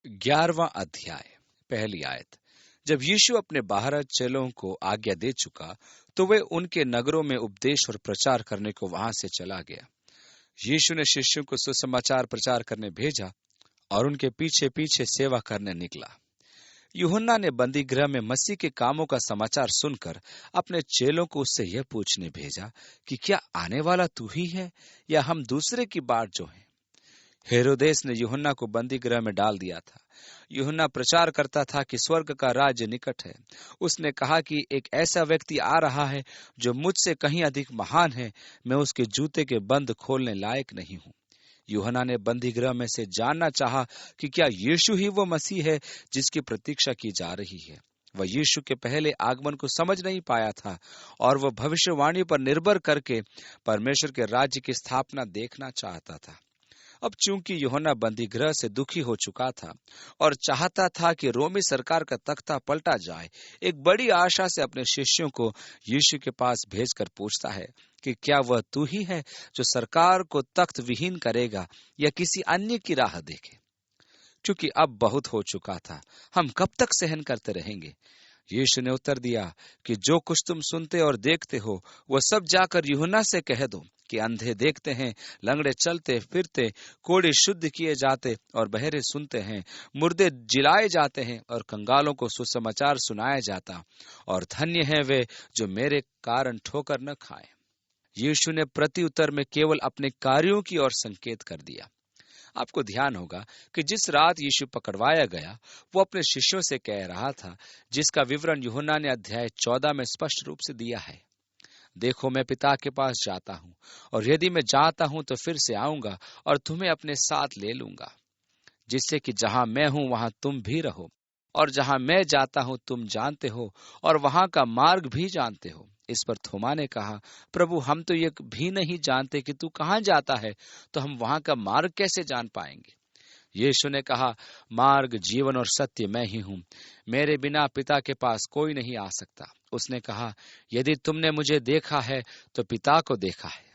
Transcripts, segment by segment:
11वां अध्याय, पहली आयत। जब यीशु अपने 12 चेलों को आज्ञा दे चुका तो वे उनके नगरों में उपदेश और प्रचार करने को वहां से चला गया। यीशु ने शिष्यों को सुसमाचार प्रचार करने भेजा और उनके पीछे पीछे सेवा करने निकला। यूहन्ना ने बंदी गृह में मसीह के कामों का समाचार सुनकर अपने चेलों को उससे यह पूछने भेजा कि क्या आने वाला तू ही है या हम दूसरे की बाट जो हैं। हेरोदेस ने यूहन्ना को बंदी गृह में डाल दिया था। यूहन्ना प्रचार करता था कि स्वर्ग का राज्य निकट है। उसने कहा कि एक ऐसा व्यक्ति आ रहा है जो मुझसे कहीं अधिक महान है, मैं उसके जूते के बंद खोलने लायक नहीं हूं। यूहन्ना ने बंदी गृह में से जानना चाहा कि क्या यीशु ही वो मसीह है जिसकी प्रतीक्षा की जा रही है। वह यीशु के पहले आगमन को समझ नहीं पाया था और वह भविष्यवाणी पर निर्भर करके परमेश्वर के राज्य की स्थापना देखना चाहता था। अब चूंकि यूहन्ना बंदी गृह से दुखी हो चुका था और चाहता था कि रोमी सरकार का तख्ता पलटा जाए, एक बड़ी आशा से अपने शिष्यों को यीशु के पास भेजकर पूछता है कि क्या वह तू ही है जो सरकार को तख्त विहीन करेगा या किसी अन्य की राह देखे। क्योंकि अब बहुत हो चुका था, हम कब तक सहन करते रहेंगे। यीशु ने उत्तर दिया कि जो कुछ तुम सुनते और देखते हो वह सब जाकर यूहन्ना से कह दो कि अंधे देखते हैं, लंगड़े चलते फिरते, कोढ़े शुद्ध किए जाते और बहरे सुनते हैं, मुर्दे जिलाए जाते हैं और कंगालों को सुसमाचार सुनाया जाता, और धन्य हैं वे जो मेरे कारण ठोकर न खाएं। यीशु ने प्रति उत्तर में केवल अपने कार्यों की ओर संकेत कर दिया। आपको ध्यान होगा कि जिस रात यीशु पकड़वाया गया वो अपने शिष्यों से कह रहा था, जिसका विवरण यूहन्ना ने अध्याय 14 में स्पष्ट रूप से दिया है। देखो, मैं पिता के पास जाता हूँ और यदि मैं जाता हूँ तो फिर से आऊंगा और तुम्हें अपने साथ ले लूंगा, जिससे कि जहां मैं हूँ वहां तुम भी रहो, और जहां मैं जाता हूँ तुम जानते हो और वहां का मार्ग भी जानते हो। इस पर थोमा ने कहा, प्रभु, हम तो ये भी नहीं जानते कि तू कहाँ जाता है, तो हम वहां का मार्ग कैसे जान पाएंगे। यीशु ने कहा, मार्ग, जीवन और सत्य मैं ही हूँ। मेरे बिना पिता के पास कोई नहीं आ सकता। उसने कहा, यदि तुमने मुझे देखा है तो पिता को देखा है।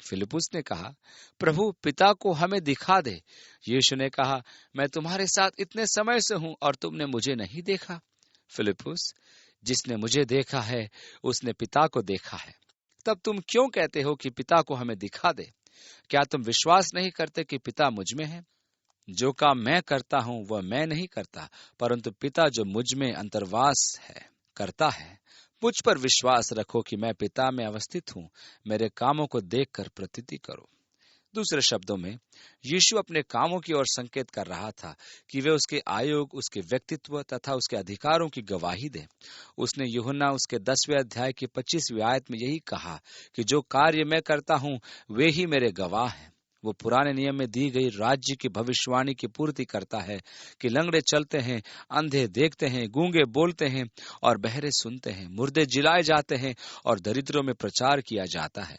फिलिप्पुस ने कहा, प्रभु, पिता को हमें दिखा दे। यीशु ने कहा, मैं तुम्हारे साथ इतने समय से हूँ और तुमने मुझे नहीं देखा। फिलिप्पुस, जिसने मुझे देखा है उसने पिता को देखा है। तब तुम क्यों कहते हो कि पिता को हमें दिखा दे? क्या तुम विश्वास नहीं करते कि पिता मुझ में है? जो काम मैं करता हूँ वह मैं नहीं करता, परंतु पिता जो मुझ में अंतर्वास है करता है। मुझ पर विश्वास रखो कि मैं पिता में अवस्थित हूँ। मेरे कामों को देखकर प्रतीति करो। दूसरे शब्दों में, यीशु अपने कामों की ओर संकेत कर रहा था कि वे उसके आयोग, उसके व्यक्तित्व तथा उसके अधिकारों की गवाही दें। उसने यूहन्ना उसके 10वें अध्याय की 25वीं आयत में यही कहा कि जो कार्य मैं करता हूँ वे ही मेरे गवाह हैं। वो पुराने नियम में दी गई राज्य की भविष्यवाणी की पूर्ति करता है कि लंगड़े चलते हैं, अंधे देखते हैं, गूंगे बोलते हैं और बहरे सुनते हैं, मुर्दे जिलाए जाते हैं और दरिद्रों में प्रचार किया जाता है।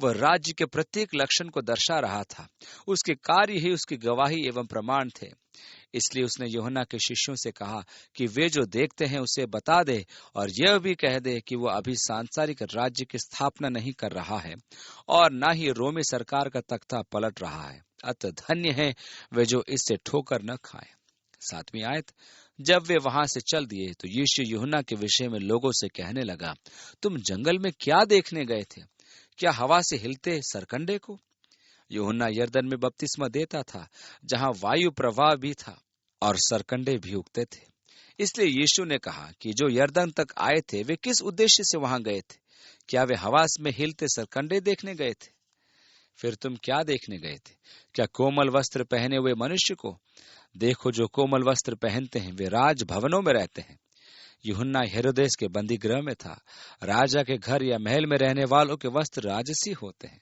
वह राज्य के प्रत्येक लक्षण को दर्शा रहा था। उसके कार्य ही उसकी गवाही एवं प्रमाण थे। इसलिए उसने यूहन्ना के शिष्यों से कहा कि वे जो देखते हैं उसे बता दे और यह भी कह दे कि वह अभी सांसारिक राज्य की स्थापना नहीं कर रहा है और न ही रोमी सरकार का तख्ता पलट रहा है। अतः धन्य है वे जो इससे ठोकर न खाएं। 7वीं आयत। जब वे वहां से चल दिए तो यीशु यूहन्ना के विषय में लोगों से कहने लगा, तुम जंगल में क्या देखने गए थे? क्या हवा से हिलते सरकंडे को? यूहन्ना यरदन में बपतिस्मा देता था, जहां वायु प्रवाह भी था और सरकंडे भी उगते थे। इसलिए यीशु ने कहा कि जो यरदन तक आए थे वे किस उद्देश्य से वहां गए थे? क्या वे हवा में हिलते सरकंडे देखने गए थे? फिर तुम क्या देखने गए थे? क्या कोमल वस्त्र पहने हुए मनुष्य को? देखो, जो कोमल वस्त्र पहनते हैं वे राज भवनों में रहते हैं। यूहन्ना हेरोदेस के बंदी गृह में था। राजा के घर या महल में रहने वालों के वस्त्र राजसी होते हैं।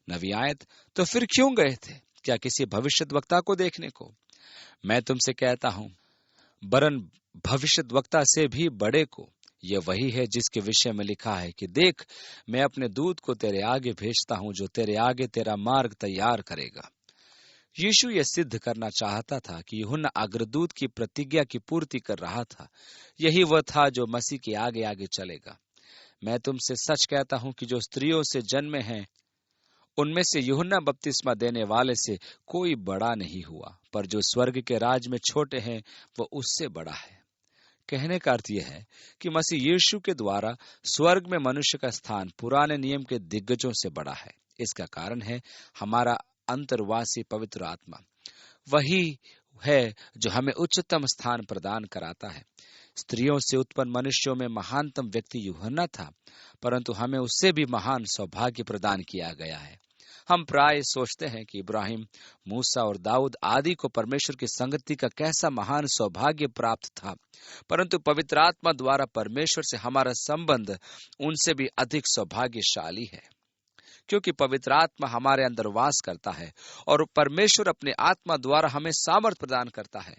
9वीं आयत। तो फिर क्यों गए थे? क्या किसी भविष्यद्वक्ता को देखने को? मैं तुमसे कहता हूं, वरन भविष्यद्वक्ता से भी बड़े को। यह वही है जिसके विषय में लिखा है कि देख, मैं अपने दूत को तेरे आगे भेजता हूं जो तेरे आगे तेरा मार्ग तैयार करेगा। यीशु यह सिद्ध करना चाहता था कि यूहन्ना अग्रदूत की प्रतिज्ञा की पूर्ति कर रहा था। यही वह था जो मसीह के आगे आगे चलेगा। मैं तुमसे सच कहता हूं कि जो स्त्रियों से जन्मे हैं उनमें से यूहन्ना बपतिस्मा देने वाले से कोई बड़ा नहीं हुआ, पर जो स्वर्ग के राज में छोटे हैं वो उससे बड़ा है। कहने का अर्थ यह है कि मसीह यीशु के द्वारा स्वर्ग में मनुष्य का स्थान पुराने नियम के दिग्गजों से बड़ा है। इसका कारण है हमारा अंतर्वासी पवित्र आत्मा। वही है जो हमें उच्चतम स्थान प्रदान कराता है। स्त्रियों से उत्पन्न मनुष्यों में महानतम व्यक्ति यूहन्ना था, परंतु हमें उससे भी महान सौभाग्य प्रदान किया गया है। हम प्राय सोचते हैं कि इब्राहिम, मूसा और दाऊद आदि को परमेश्वर की संगति का कैसा महान सौभाग्य प्राप्त था, परंतु पवित्र आत्मा द्वारा परमेश्वर से हमारा संबंध उनसे भी अधिक सौभाग्यशाली है, क्योंकि पवित्र आत्मा हमारे अंदर वास करता है और परमेश्वर अपने आत्मा द्वारा हमें सामर्थ प्रदान करता है।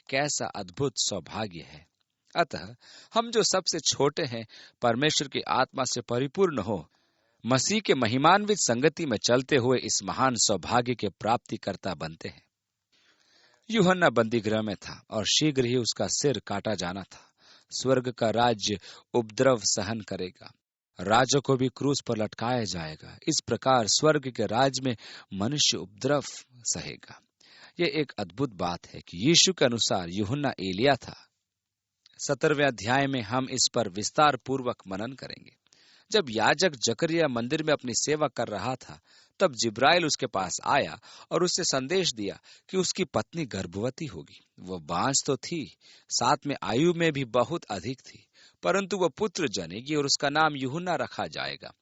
कैसा अद्भुत सौभाग्य है। अतः हम जो सबसे छोटे हैं, परमेश्वर की आत्मा से परिपूर्ण हो मसीह के महिमान्वित संगति में चलते हुए इस महान सौभाग्य के प्राप्तिकर्ता बनते हैं। यूहन्ना बंदी गृह में था और शीघ्र ही उसका सिर काटा जाना था। स्वर्ग का राज्य उपद्रव सहन करेगा, राजा को भी क्रूस पर लटकाया जाएगा। इस प्रकार स्वर्ग के राज्य में मनुष्य उपद्रव सहेगा। यह एक अद्भुत बात है कि यीशु के अनुसार यूहन्ना एलिया था। 17वें अध्याय में हम इस पर विस्तार पूर्वक मनन करेंगे। जब याजक जकरिया मंदिर में अपनी सेवा कर रहा था, तब जिब्राइल उसके पास आया और उससे संदेश दिया कि उसकी पत्नी गर्भवती होगी। वह बांझ तो थी, साथ में आयु में भी बहुत अधिक थी, परंतु वह पुत्र जनेगी और उसका नाम यूहन्ना रखा जाएगा।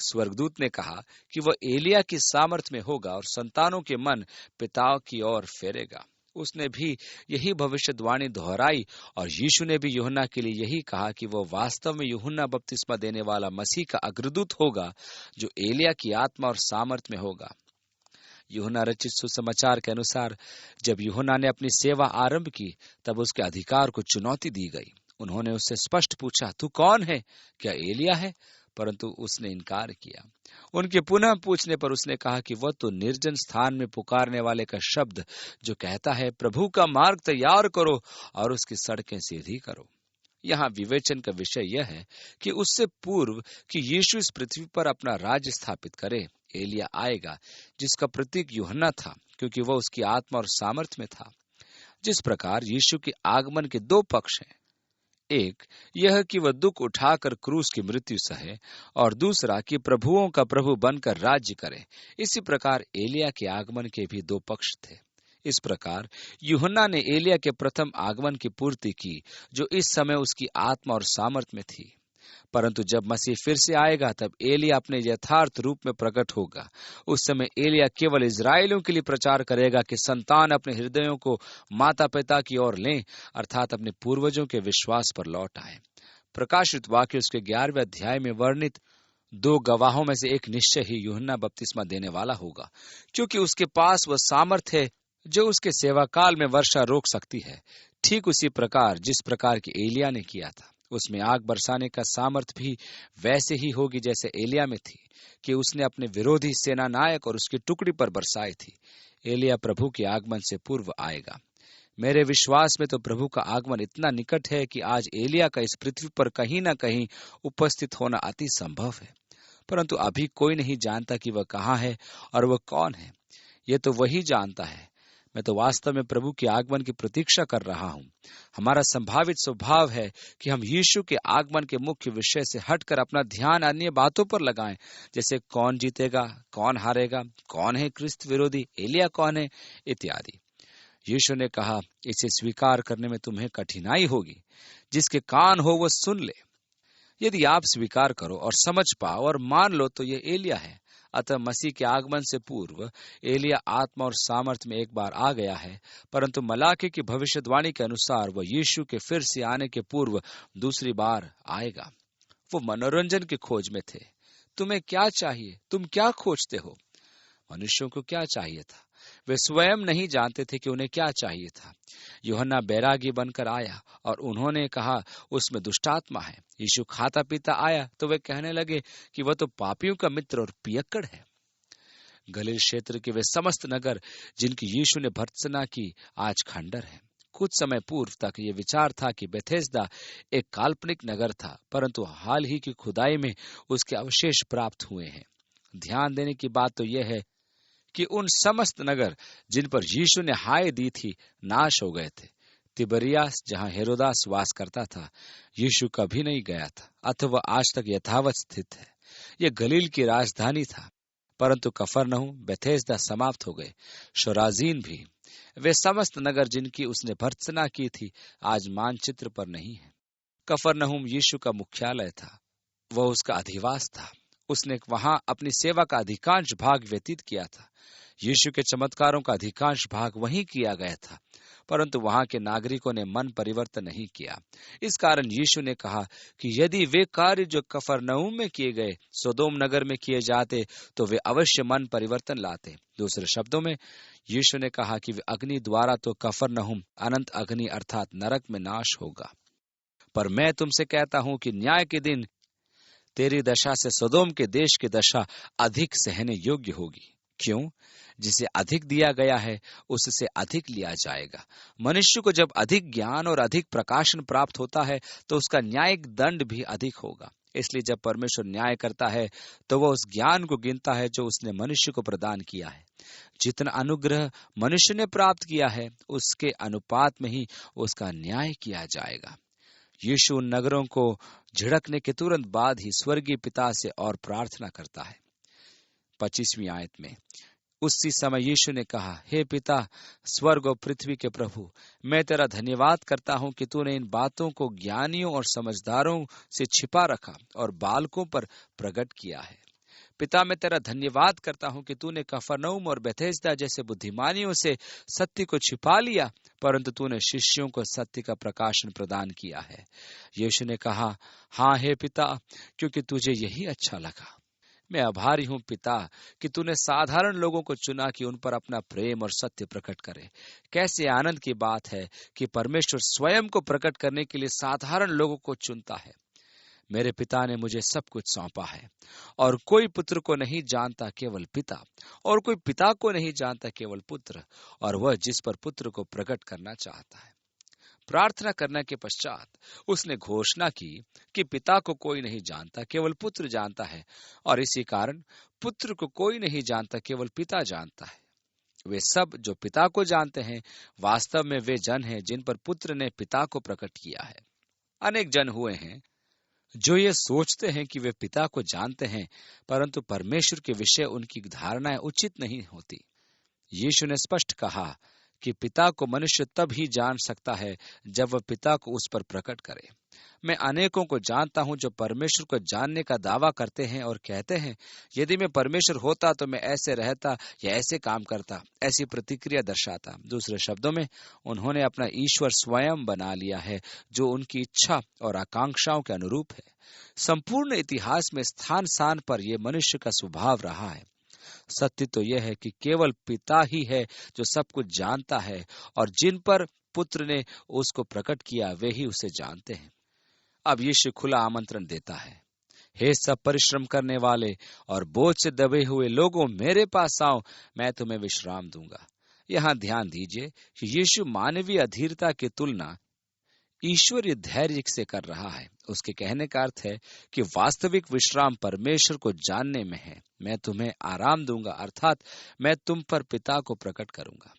स्वर्गदूत ने कहा कि वह एलिया की सामर्थ में होगा और संतानों के मन पिताओं की ओर फेरेगा। उसने भी यही भविष्यवाणी दोहराई और यीशु ने भी यूहन्ना के लिए यही कहा कि वह वास्तव में यूहन्ना बपतिस्मा देने वाला मसीह का अग्रदूत होगा, जो एलिया की आत्मा और सामर्थ में होगा। यूहन्ना रचित सुसमाचार के अनुसार जब यूहन्ना ने अपनी सेवा आरंभ की, तब उसके अधिकार को चुनौती दी गई। उन्होंने उससे स्पष्ट पूछा, तू कौन है? क्या एलिया है? परंतु उसने इनकार किया। उनके पुनः पूछने पर उसने कहा कि वह तो निर्जन स्थान में पुकारने वाले का शब्द जो कहता है, प्रभु का मार्ग तैयार करो और उसकी सड़कें सीधी करो। यहाँ विवेचन का विषय यह है कि उससे पूर्व कि यीशु इस पृथ्वी पर अपना राज्य स्थापित करे, एलिया आएगा, जिसका प्रतीक यूहन्ना था, क्योंकि वह उसकी आत्मा और सामर्थ में था। जिस प्रकार यीशु के आगमन के दो पक्ष हैं, एक यह कि वह दुख उठाकर क्रूस की मृत्यु सहे और दूसरा कि प्रभुओं का प्रभु बनकर राज्य करे, इसी प्रकार एलिया के आगमन के भी दो पक्ष थे। इस प्रकार यूहन्ना ने एलिया के प्रथम आगमन की पूर्ति की, जो इस समय उसकी आत्मा और सामर्थ में थी। परंतु जब मसीह फिर से आएगा, तब एलिया अपने यथार्थ रूप में प्रकट होगा। उस समय एलिया केवल इजरायलियों के लिए प्रचार करेगा कि संतान अपने हृदयों को माता पिता की ओर लें, अर्थात अपने पूर्वजों के विश्वास पर लौट आए। प्रकाशित वाक्य उसके 11वें अध्याय में वर्णित दो गवाहों में से एक निश्चय ही यूहन्ना बपतिस्मा देने वाला होगा, क्योंकि उसके पास वह सामर्थ है जो उसके सेवा काल में वर्षा रोक सकती है, ठीक उसी प्रकार जिस प्रकार की एलिया ने किया था। उसमें आग बरसाने का सामर्थ भी वैसे ही होगी जैसे एलिया में थी, कि उसने अपने विरोधी सेना नायक और उसकी टुकड़ी पर बरसाई थी। एलिया प्रभु के आगमन से पूर्व आएगा। मेरे विश्वास में तो प्रभु का आगमन इतना निकट है कि आज एलिया का इस पृथ्वी पर कहीं न कहीं उपस्थित होना अति संभव है, परंतु अभी कोई नहीं जानता कि वह कहाँ है और वह कौन है। यह तो वही जानता है। मैं तो वास्तव में प्रभु के आगमन की प्रतीक्षा कर रहा हूँ। हमारा संभावित स्वभाव है कि हम यीशु के आगमन के मुख्य विषय से हटकर अपना ध्यान अन्य बातों पर लगाएं, जैसे कौन जीतेगा, कौन हारेगा, कौन है क्रिस्त विरोधी, एलिया कौन है, इत्यादि। यीशु ने कहा, इसे स्वीकार करने में तुम्हें कठिनाई होगी। जिसके कान हो वह सुन ले। यदि आप स्वीकार करो और समझ पाओ और मान लो तो ये एलिया है। अतः मसीह के आगमन से पूर्व एलिया आत्मा और सामर्थ में एक बार आ गया है, परंतु मलाकी की भविष्यवाणी के अनुसार वह यीशु के फिर से आने के पूर्व दूसरी बार आएगा। वो मनोरंजन की खोज में थे। तुम्हें क्या चाहिए? तुम क्या खोजते हो? मनुष्यों को क्या चाहिए था? वे स्वयं नहीं जानते थे कि उन्हें क्या चाहिए था। यूहन्ना बैरागी बनकर आया और उन्होंने कहा उसमें दुष्टात्मा है। यीशु खाता पीता आया तो वे कहने लगे कि वह तो पापियों का मित्र और पियक्कड़ है। गलील क्षेत्र के वे समस्त नगर जिनकी यीशु ने भर्त्सना की, आज खंडर है। कुछ समय पूर्व तक ये विचार था कि बेथेस्दा एक काल्पनिक नगर था, परंतु हाल ही की खुदाई में उसके अवशेष प्राप्त हुए हैं। ध्यान देने की बात तो यह है कि उन समस्त नगर जिन पर यीशु ने हाय दी थी नाश हो गए थे। तिबरियास जहां हेरोदास वास करता था, यीशु कभी नहीं गया था अथवा आज तक यथावत स्थित है। यह गलील की राजधानी था, परंतु कफरनहूम, बेथेस्दा समाप्त हो गए। शोराजीन भी, वे समस्त नगर जिनकी उसने भर्त्सना की थी, आज मानचित्र पर नहीं है। कफरनहूम यीशु का मुख्यालय था, वह उसका अधिवास था। उसने वहां अपनी सेवा का अधिकांश भाग व्यतीत किया था। यीशु के चमत्कारों का अधिकांश भाग वहीं किया गया था, परंतु वहां के नागरिकों ने मन परिवर्तन नहीं किया। इस कारण यीशु ने कहा कि यदि वे कार्य जो कफरनहूम में किए गए सोदोम नगर में किए जाते तो वे अवश्य मन परिवर्तन लाते। दूसरे शब्दों में यीशु ने कहा कि वे अग्नि द्वारा तो कफरनहूम अनंत अग्नि अर्थात नरक में नाश होगा, पर मैं तुमसे कहता हूं कि न्याय के दिन तेरी दशा से सोदोम के देश की दशा अधिक सहने योग्य होगी। क्यों? जिसे अधिक दिया गया है उससे अधिक लिया जाएगा। मनुष्य को जब अधिक ज्ञान और अधिक प्रकाशन प्राप्त होता है तो उसका न्यायिक दंड भी अधिक होगा। इसलिए जब परमेश्वर न्याय करता है तो वह उस ज्ञान को गिनता है जो उसने मनुष्य को प्रदान किया है। जितना अनुग्रह मनुष्य ने प्राप्त किया है उसके अनुपात में ही उसका न्याय किया जाएगा। यीशु उन नगरों को झिड़कने के तुरंत बाद ही स्वर्गीय पिता से और प्रार्थना करता है। 25वीं आयत में, उसी समय यीशु ने कहा, हे पिता, स्वर्ग और पृथ्वी के प्रभु, मैं तेरा धन्यवाद करता हूं कि तूने इन बातों को ज्ञानियों और समझदारों से छिपा रखा और बालकों पर प्रकट किया है। पिता, मैं तेरा धन्यवाद करता हूं कि तूने कफरनहूम और बेथेस्दा जैसे बुद्धिमानियों से सत्य को छिपा लिया, परंतु तूने शिष्यों को सत्य का प्रकाशन प्रदान किया है। यीशु ने कहा, हाँ हे पिता, क्योंकि तुझे यही अच्छा लगा। मैं आभारी हूं पिता कि तूने साधारण लोगों को चुना कि उन पर अपना प्रेम और सत्य प्रकट करे। कैसे आनंद की बात है कि परमेश्वर स्वयं को प्रकट करने के लिए साधारण लोगों को चुनता है। मेरे पिता ने मुझे सब कुछ सौंपा है, और कोई पुत्र को नहीं जानता केवल पिता, और कोई पिता को नहीं जानता केवल पुत्र, और वह जिस पर पुत्र को प्रकट करना चाहता है। प्रार्थना करने के पश्चात उसने घोषणा की कि पिता को कोई नहीं जानता, केवल पुत्र जानता है, और इसी कारण पुत्र को कोई नहीं जानता, केवल पिता जानता है। वे सब जो पिता को जानते हैं वास्तव में वे जन हैं जिन पर पुत्र ने पिता को प्रकट किया है। अनेक जन हुए हैं जो ये सोचते हैं कि वे पिता को जानते हैं, परंतु परमेश्वर के विषय उनकी धारणाएं उचित नहीं होती। यीशु ने स्पष्ट कहा कि पिता को मनुष्य तब ही जान सकता है जब वह पिता को उस पर प्रकट करे। मैं अनेकों को जानता हूं जो परमेश्वर को जानने का दावा करते हैं और कहते हैं, यदि मैं परमेश्वर होता तो मैं ऐसे रहता या ऐसे काम करता, ऐसी प्रतिक्रिया दर्शाता। दूसरे शब्दों में, उन्होंने अपना ईश्वर स्वयं बना लिया है जो उनकी इच्छा और आकांक्षाओं के अनुरूप है। संपूर्ण इतिहास में स्थान स्थान पर यह मनुष्य का स्वभाव रहा है। सत्य तो यह है कि केवल पिता ही है जो सब कुछ जानता है, और जिन पर पुत्र ने उसको प्रकट किया वे ही उसे जानते हैं। अब यीशु खुला आमंत्रण देता है, हे सब परिश्रम करने वाले और बोझ से दबे हुए लोगों, मेरे पास आओ, मैं तुम्हें विश्राम दूंगा। यहाँ ध्यान दीजिए कि यीशु मानवीय अधीरता की तुलना ईश्वरीय धैर्य से कर रहा है। उसके कहने का अर्थ है कि वास्तविक विश्राम परमेश्वर को जानने में है। मैं तुम्हें आराम दूंगा, अर्थात मैं तुम पर पिता को प्रकट करूंगा।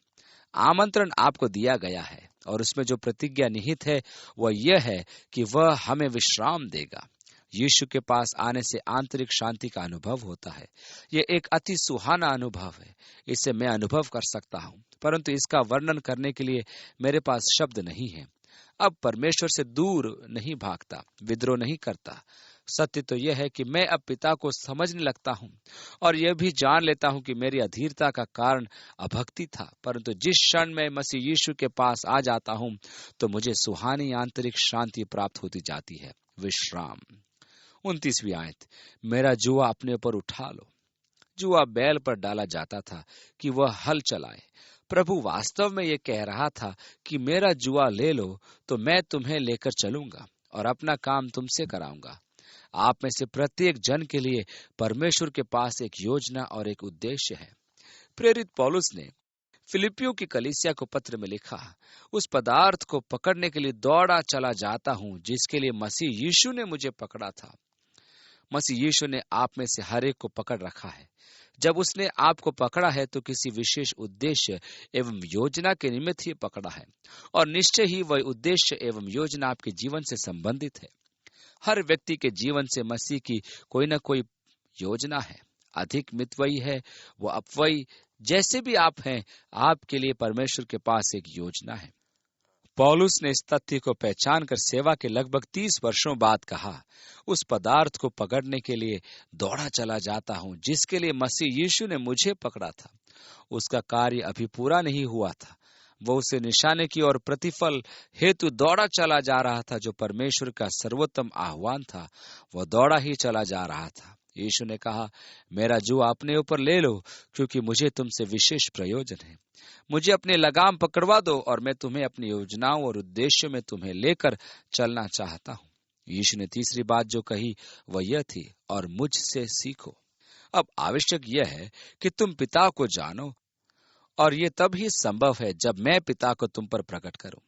आमंत्रण आपको दिया गया है, और उसमें जो प्रतिज्ञा निहित है वह यह है कि वह हमें विश्राम देगा। यीशु के पास आने से आंतरिक शांति का अनुभव होता है। यह एक अति सुहाना अनुभव है। इसे मैं अनुभव कर सकता हूँ, परंतु इसका वर्णन करने के लिए मेरे पास शब्द नहीं है। अब परमेश्वर से दूर नहीं भागता, विद्रोह नहीं करता। सत्य तो यह है कि मैं अब पिता को समझने लगता हूँ, और यह भी जान लेता हूँ कि मेरी अधीरता का कारण अभक्ति था, परंतु जिस क्षण मैं मसीह यीशु के पास आ जाता हूँ तो मुझे सुहानी आंतरिक शांति प्राप्त होती जाती है, विश्राम। 29वीं आयत, मेरा जुआ अपने ऊपर उठा लो। जुआ बैल पर डाला जाता था कि वह हल चलाए। प्रभु वास्तव में यह कह रहा था कि मेरा जुआ ले लो तो मैं तुम्हें लेकर चलूंगा और अपना काम तुमसे कराऊंगा। आप में से प्रत्येक जन के लिए परमेश्वर के पास एक योजना और एक उद्देश्य है। प्रेरित पौलुस ने फिलिपियों की कलीसिया को पत्र में लिखा, उस पदार्थ को पकड़ने के लिए दौड़ा चला जाता हूं जिसके लिए मसीह यीशु ने मुझे पकड़ा था। मसीह यीशु ने आप में से हर एक को पकड़ रखा है। जब उसने आपको पकड़ा है तो किसी विशेष उद्देश्य एवं योजना के निमित्त ही पकड़ा है, और निश्चय ही वह उद्देश्य एवं योजना आपके जीवन से संबंधित है। हर व्यक्ति के जीवन से मसीह की कोई न कोई योजना है। अधिक मितव्ययी है वो अपव्ययी, जैसे भी आप हैं, आपके लिए परमेश्वर के पास एक योजना है। पौलुस ने इस तथ्य को पहचान कर सेवा के लगभग 30 वर्षों बाद कहा, उस पदार्थ को पकड़ने के लिए दौड़ा चला जाता हूं जिसके लिए मसीह यीशु ने मुझे पकड़ा था। उसका कार्य अभी पूरा नहीं हुआ था। वो उसे निशाने की और प्रतिफल हेतु दौड़ा चला जा रहा था। जो परमेश्वर का सर्वोत्तम आह्वान था, वह दौड़ा ही चला जा रहा था। यीशु ने कहा, मेरा जुआ अपने ऊपर ले लो, क्योंकि मुझे तुमसे विशेष प्रयोजन है। मुझे अपने लगाम पकड़वा दो और मैं तुम्हें अपनी योजनाओं और उद्देश्यों में तुम्हें लेकर चलना चाहता हूँ। यीशु ने तीसरी बात जो कही वह यह थी, और मुझसे सीखो। अब आवश्यक यह है कि तुम पिता को जानो, और ये तब ही संभव है जब मैं पिता को तुम पर प्रकट करूं।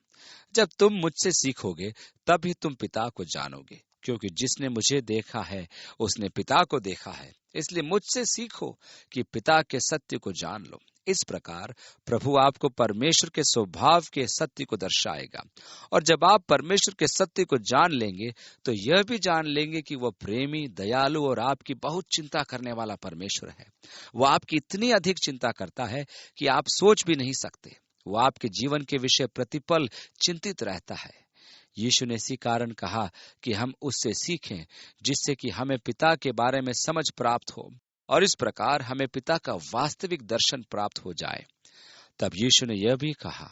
जब तुम मुझसे सीखोगे तब ही तुम पिता को जानोगे, क्योंकि जिसने मुझे देखा है उसने पिता को देखा है। इसलिए मुझसे सीखो कि पिता के सत्य को जान लो। इस प्रकार प्रभु आपको परमेश्वर के स्वभाव के सत्य को दर्शाएगा, और जब आप परमेश्वर के सत्य को जान लेंगे तो यह भी जान लेंगे कि वह प्रेमी, दयालु और आपकी बहुत चिंता करने वाला परमेश्वर है। वह आपकी इतनी अधिक चिंता करता है कि आप सोच भी नहीं सकते। वह आपके जीवन के विषय प्रतिपल चिंतित रहता है। यीशु ने इसी कारण कहा कि हम उससे सीखें, जिससे कि हमें पिता के बारे में समझ प्राप्त हो, और इस प्रकार हमें पिता का वास्तविक दर्शन प्राप्त हो जाए। तब यीशु ने यह भी कहा,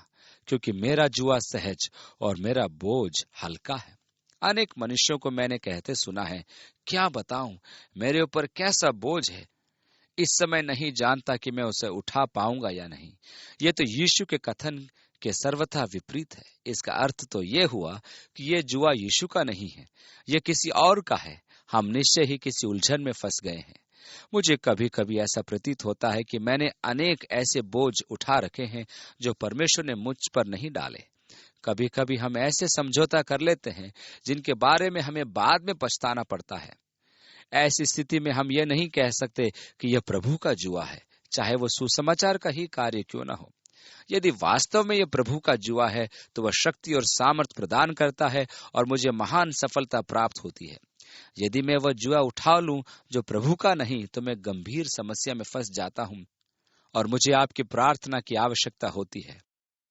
क्योंकि मेरा जुआ सहज और मेरा बोझ हल्का है। अनेक मनुष्यों को मैंने कहते सुना है, क्या बताऊं, मेरे ऊपर कैसा बोझ है, इस समय नहीं जानता कि मैं उसे उठा पाऊंगा या नहीं। यह तो यीशु के कथन के सर्वथा विपरीत है। इसका अर्थ तो यह हुआ कि यह जुआ यीशु का नहीं है, यह किसी और का है। हम निश्चय ही किसी उलझन में फंस गए हैं। मुझे कभी कभी ऐसा प्रतीत होता है कि मैंने अनेक ऐसे बोझ उठा रखे हैं जो परमेश्वर ने मुझ पर नहीं डाले। कभी कभी हम ऐसे समझौता कर लेते हैं जिनके बारे में हमें बाद में पछताना पड़ता है। ऐसी स्थिति में हम यह नहीं कह सकते कि यह प्रभु का जुआ है, चाहे वो सुसमाचार का ही कार्य क्यों न हो। यदि वास्तव में यह प्रभु का जुआ है तो वह शक्ति और सामर्थ प्रदान करता है और मुझे महान सफलता प्राप्त होती है। यदि मैं वह जुआ उठा लूं जो प्रभु का नहीं, तो मैं गंभीर समस्या में फंस जाता हूं और मुझे आपकी प्रार्थना की आवश्यकता होती है।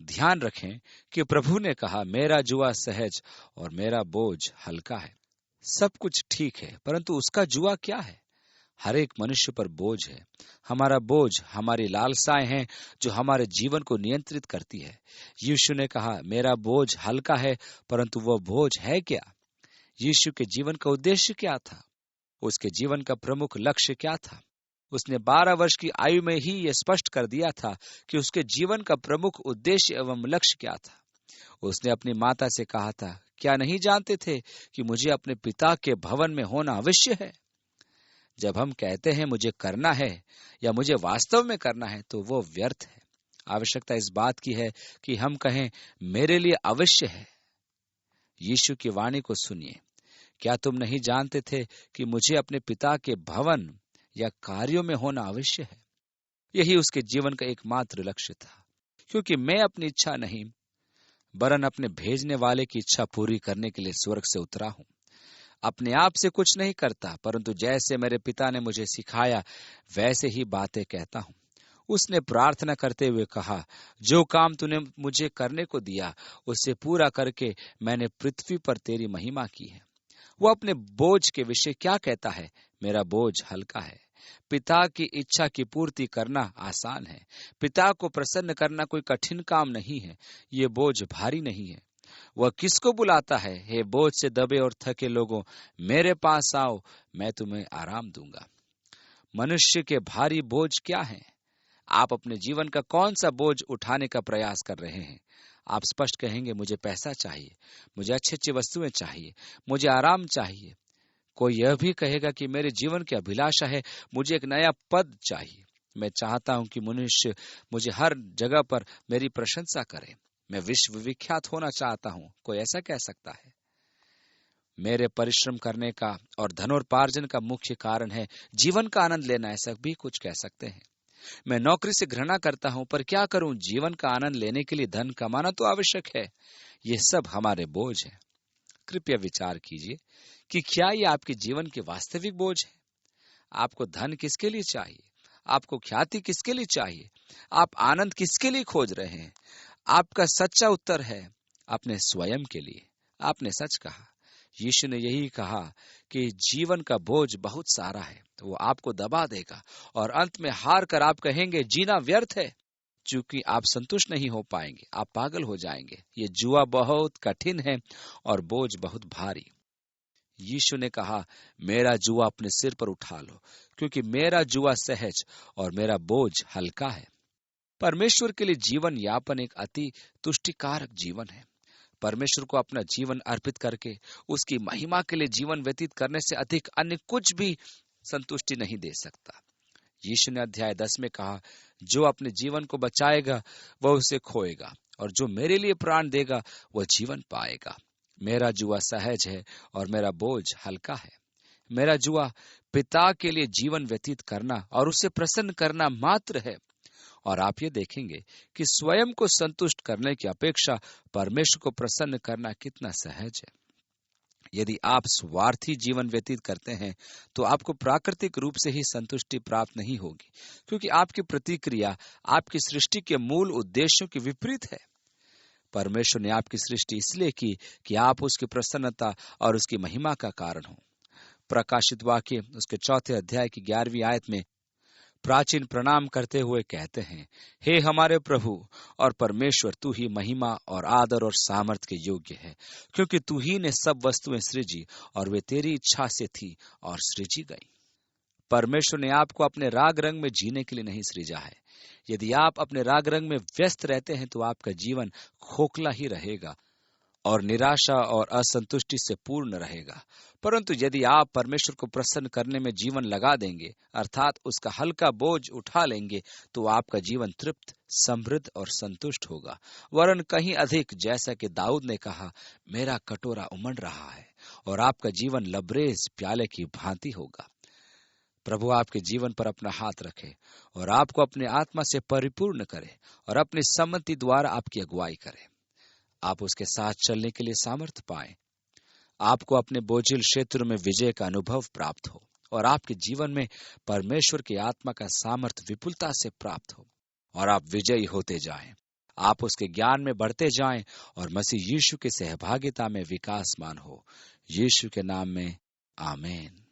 ध्यान रखें कि प्रभु ने कहा, मेरा जुआ सहज और मेरा बोझ हल्का है। सब कुछ ठीक है, परंतु उसका जुआ क्या है? हर एक मनुष्य पर बोझ है। हमारा बोझ हमारी लालसाएं हैं जो हमारे जीवन को नियंत्रित करती है। यीशु ने कहा, मेरा बोझ हल्का है, परंतु वह बोझ है क्या? यीशु के जीवन का उद्देश्य क्या था? उसके जीवन का प्रमुख लक्ष्य क्या था? उसने 12 वर्ष की आयु में ही यह स्पष्ट कर दिया था कि उसके जीवन का प्रमुख उद्देश्य एवं लक्ष्य क्या था। उसने अपनी माता से कहा था, क्या नहीं जानते थे कि मुझे अपने पिता के भवन में होना अवश्य है? जब हम कहते हैं मुझे करना है या मुझे वास्तव में करना है, तो वो व्यर्थ है। आवश्यकता इस बात की है कि हम कहें, मेरे लिए अवश्य है। यीशु की वाणी को सुनिए। क्या तुम नहीं जानते थे कि मुझे अपने पिता के भवन या कार्यों में होना अवश्य है? यही उसके जीवन का एकमात्र लक्ष्य था, क्योंकि मैं अपनी इच्छा नहीं वरन अपने भेजने वाले की इच्छा पूरी करने के लिए स्वर्ग से उतरा हूं। अपने आप से कुछ नहीं करता, परंतु जैसे मेरे पिता ने मुझे सिखाया वैसे ही बातें कहता हूं। उसने प्रार्थना करते हुए कहा, जो काम तूने मुझे करने को दिया उसे पूरा करके मैंने पृथ्वी पर तेरी महिमा की है। वो अपने बोझ के विषय क्या कहता है? मेरा बोझ हल्का है। पिता की इच्छा की पूर्ति करना आसान है। पिता को प्रसन्न करना कोई कठिन काम नहीं है। ये बोझ भारी नहीं है। वह किसको बुलाता है? हे बोझ से दबे और थके लोगों, मेरे पास आओ, मैं तुम्हें आराम दूंगा। मनुष्य के भारी बोझ क्या है? आप अपने जीवन का कौन सा बोझ उठाने का प्रयास कर रहे हैं? आप स्पष्ट कहेंगे, मुझे पैसा चाहिए, मुझे अच्छी अच्छी वस्तुएं चाहिए, मुझे आराम चाहिए। कोई यह भी कहेगा कि मेरे जीवन की अभिलाषा है, मुझे एक नया पद चाहिए। मैं चाहता हूं कि मनुष्य मुझे हर जगह पर मेरी प्रशंसा करे। मैं विश्व विख्यात होना चाहता हूं। कोई ऐसा कह सकता है? मेरे परिश्रम करने का और धनोपार्जन का मुख्य कारण है जीवन का आनंद लेना, ऐसा भी कुछ कह सकते हैं। मैं नौकरी से घृणा करता हूं, पर क्या करूं, जीवन का आनंद लेने के लिए धन कमाना तो आवश्यक है। ये सब हमारे बोझ है। कृपया विचार कीजिए कि क्या ये आपके जीवन के वास्तविक बोझ है। आपको धन किसके लिए चाहिए? आपको ख्याति किसके लिए चाहिए? आप आनंद किसके लिए खोज रहे हैं? आपका सच्चा उत्तर है अपने स्वयं के लिए। आपने सच कहा। यीशु ने यही कहा कि जीवन का बोझ बहुत सारा है, तो वो आपको दबा देगा और अंत में हार कर आप कहेंगे जीना व्यर्थ है। चूंकि आप संतुष्ट नहीं हो पाएंगे, आप पागल हो जाएंगे। ये जुआ बहुत कठिन है और बोझ बहुत भारी। यीशु ने कहा, मेरा जुआ अपने सिर पर उठा लो, क्योंकि मेरा जुआ सहज और मेरा बोझ हल्का है। परमेश्वर के लिए जीवन यापन एक अति तुष्टिकारक जीवन है। परमेश्वर को अपना जीवन अर्पित करके उसकी महिमा के लिए जीवन व्यतीत करने से अधिक अन्य कुछ भी संतुष्टि नहीं दे सकता। यीशु ने अध्याय 10 में कहा, जो अपने जीवन को बचाएगा वह उसे खोएगा, और जो मेरे लिए प्राण देगा वह जीवन पाएगा। मेरा जुआ सहज है और मेरा बोझ हल्का है। मेरा जुआ पिता के लिए जीवन व्यतीत करना और उसे प्रसन्न करना मात्र है। और आप ये देखेंगे कि स्वयं को संतुष्ट करने की अपेक्षा परमेश्वर को प्रसन्न करना कितना सहज है। यदि आप स्वार्थी जीवन व्यतीत करते हैं तो आपको प्राकृतिक रूप से ही संतुष्टि प्राप्त नहीं होगी, क्योंकि आपकी प्रतिक्रिया आपकी सृष्टि के मूल उद्देश्यों के विपरीत है। परमेश्वर ने आपकी सृष्टि इसलिए की कि आप उसकी प्रसन्नता और उसकी महिमा का कारण हो। प्रकाशित वाक्य उसके 4 अध्याय की 11वीं आयत में प्राचीन प्रणाम करते हुए कहते हैं, हे हमारे प्रभु और परमेश्वर, तू ही महिमा और आदर और सामर्थ के योग्य है, क्योंकि तू ही ने सब वस्तुएं सृजी और वे तेरी इच्छा से थी और सृजी गई। परमेश्वर ने आपको अपने राग रंग में जीने के लिए नहीं सृजा है। यदि आप अपने राग रंग में व्यस्त रहते हैं तो आपका जीवन खोखला ही रहेगा और निराशा और असंतुष्टि से पूर्ण रहेगा। परंतु यदि आप परमेश्वर को प्रसन्न करने में जीवन लगा देंगे, अर्थात उसका हल्का बोझ उठा लेंगे, तो आपका जीवन तृप्त, समृद्ध और संतुष्ट होगा, वरन कहीं अधिक। जैसा कि दाऊद ने कहा, मेरा कटोरा उमड़ रहा है, और आपका जीवन लबरेज प्याले की भांति होगा। प्रभु आपके जीवन पर अपना हाथ रखे और आपको अपने आत्मा से परिपूर्ण करे और अपनी सम्मति द्वारा आपकी अगुवाई करे। आप उसके साथ चलने के लिए सामर्थ्य पाएं। आपको अपने बोझिल क्षेत्र में विजय का अनुभव प्राप्त हो और आपके जीवन में परमेश्वर की आत्मा का सामर्थ्य विपुलता से प्राप्त हो और आप विजयी होते जाएं। आप उसके ज्ञान में बढ़ते जाएं और मसीह यीशु की सहभागिता में विकासमान हो। यीशु के नाम में आमीन।